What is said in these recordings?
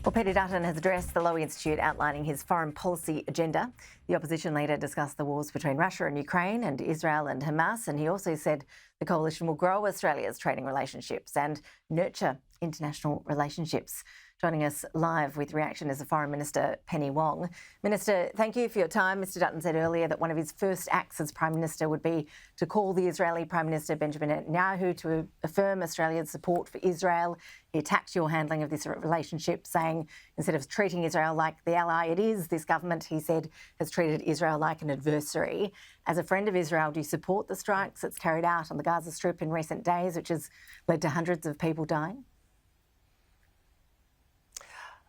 Well, Peter Dutton has addressed the Lowy Institute outlining his foreign policy agenda. The opposition leader discussed the wars between Russia and Ukraine and Israel and Hamas, and he also said the coalition will grow Australia's trading relationships and nurture international relationships. Joining us live with reaction is the Foreign Minister Penny Wong. Minister, thank you for your time. Mr Dutton said earlier that one of his first acts as Prime Minister would be to call the Israeli Prime Minister Benjamin Netanyahu to affirm Australia's support for Israel. He attacked your handling of this relationship, saying instead of treating Israel like the ally it is, this government, he said, has treated Israel like an adversary. As a friend of Israel, do you support the strikes that's carried out on the Gaza Strip in recent days, which has led to hundreds of people dying?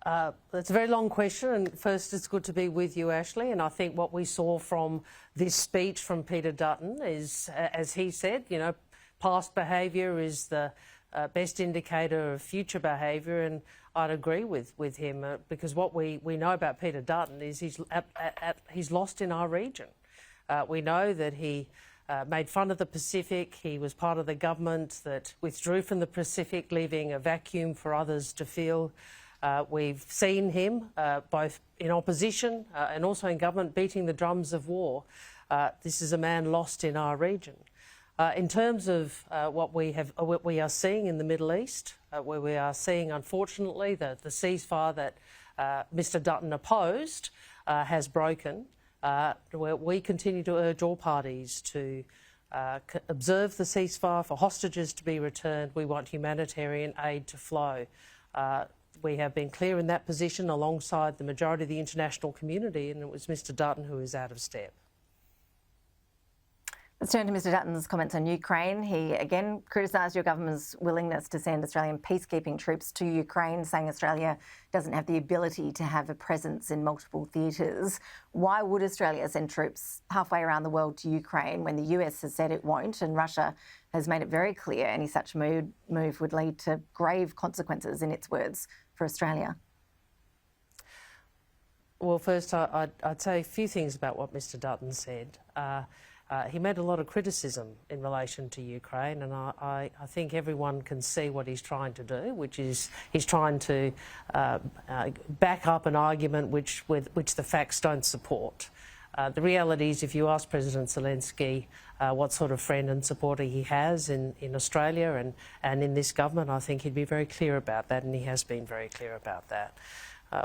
That's a very long question, and first it's good to be with you, Ashley, and I think what we saw from this speech from Peter Dutton is, as he said, you know, past behaviour is the best indicator of future behaviour, and I'd agree with him because what we know about Peter Dutton is he's lost in our region. We know that he made fun of the Pacific. He was part of the government that withdrew from the Pacific, leaving a vacuum for others to fill. We've seen him both in opposition and also in government beating the drums of war. This is a man lost in our region. In terms of what we are seeing in the Middle East, where we are seeing, unfortunately, the ceasefire that Mr Dutton opposed has broken, where we continue to urge all parties to observe the ceasefire, for hostages to be returned. We want humanitarian aid to flow. We have been clear in that position alongside the majority of the international community, and it was Mr Dutton who is out of step. Let's turn to Mr Dutton's comments on Ukraine. He again criticised your government's willingness to send Australian peacekeeping troops to Ukraine, saying Australia doesn't have the ability to have a presence in multiple theatres. Why would Australia send troops halfway around the world to Ukraine when the US has said it won't, and Russia has made it very clear any such move would lead to grave consequences, in its words, for Australia? Well, first, I'd say a few things about what Mr Dutton said. He made a lot of criticism in relation to Ukraine, and I think everyone can see what he's trying to do, which is he's trying to back up an argument which the facts don't support. The reality is, if you ask President Zelensky what sort of friend and supporter he has in Australia and in this government, I think he'd be very clear about that, and he has been very clear about that.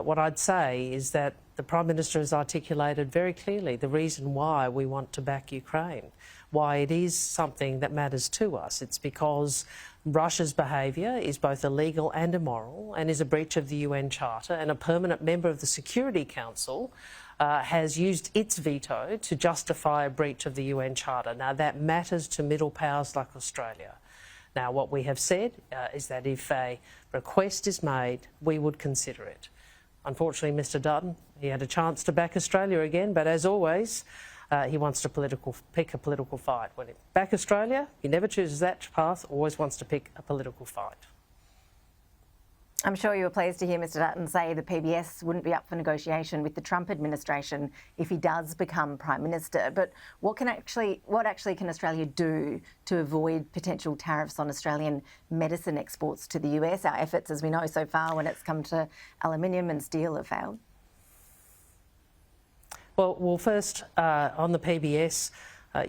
What I'd say is that the Prime Minister has articulated very clearly the reason why we want to back Ukraine, why it is something that matters to us. It's because Russia's behaviour is both illegal and immoral and is a breach of the UN Charter, and a permanent member of the Security Council has used its veto to justify a breach of the UN Charter. Now, that matters to middle powers like Australia. Now, what we have said is that if a request is made, we would consider it. Unfortunately, Mr Dutton, he had a chance to back Australia again, but as always, he wants to pick a political fight. When he back Australia, he never chooses that path, always wants to pick a political fight. I'm sure you were pleased to hear Mr Dutton say the PBS wouldn't be up for negotiation with the Trump administration if he does become Prime Minister. But what actually can Australia do to avoid potential tariffs on Australian medicine exports to the US? Our efforts, as we know so far, when it's come to aluminium and steel, have failed. Well, first, on the PBS,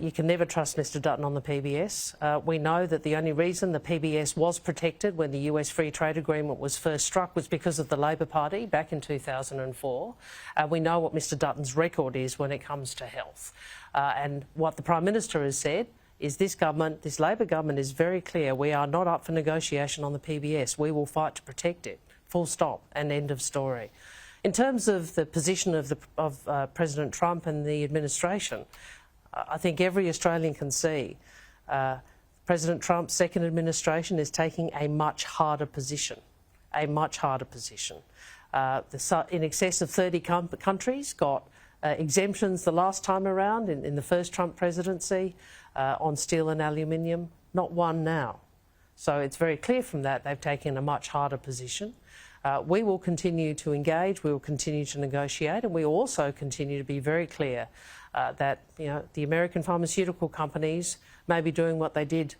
you can never trust Mr Dutton on the PBS. We know that the only reason the PBS was protected when the US Free Trade Agreement was first struck was because of the Labor Party back in 2004. We know what Mr Dutton's record is when it comes to health. And what the Prime Minister has said is this government, this Labor government, is very clear. We are not up for negotiation on the PBS. We will fight to protect it. Full stop and end of story. In terms of the position of President Trump and the administration, I think every Australian can see President Trump's second administration is taking a much harder position, in excess of 30 countries got exemptions the last time around in the first Trump presidency on steel and aluminium, not one now. So it's very clear from that they've taken a much harder position. We will continue to engage, we will continue to negotiate, and we also continue to be very clear that the American pharmaceutical companies may be doing what they did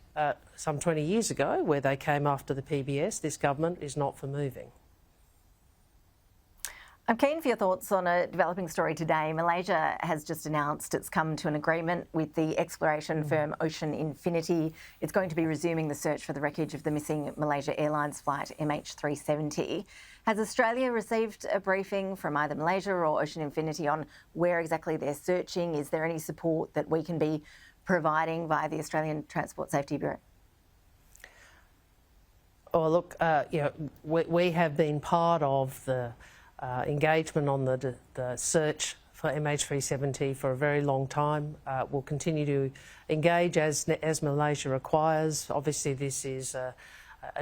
some 20 years ago, where they came after the PBS. This government is not for moving. I'm keen for your thoughts on a developing story today. Malaysia has just announced it's come to an agreement with the exploration firm Ocean Infinity. It's going to be resuming the search for the wreckage of the missing Malaysia Airlines flight MH370. Has Australia received a briefing from either Malaysia or Ocean Infinity on where exactly they're searching? Is there any support that we can be providing via the Australian Transport Safety Bureau? Oh, look, we have been part of the engagement on the search for MH370 for a very long time. We'll continue to engage as Malaysia requires. Obviously, this is a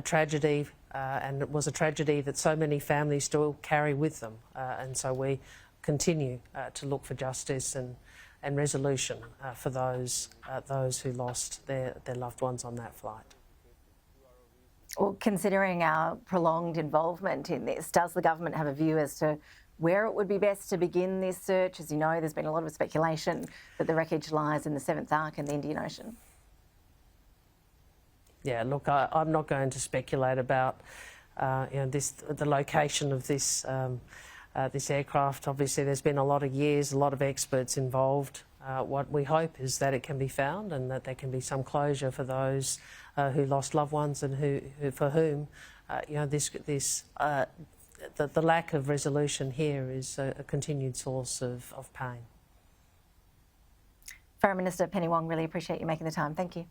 tragedy, and it was a tragedy that so many families still carry with them. And so we continue to look for justice and resolution for those who lost their loved ones on that flight. Well, considering our prolonged involvement in this, does the government have a view as to where it would be best to begin this search? As you know, there's been a lot of speculation that the wreckage lies in the 7th Arc in the Indian Ocean. Yeah, look, I'm not going to speculate about the location of this this aircraft. Obviously, there's been a lot of years, a lot of experts involved. What we hope is that it can be found and that there can be some closure for those who lost loved ones and who for whom the lack of resolution here is a continued source of pain. Foreign Minister Penny Wong, really appreciate you making the time. Thank you.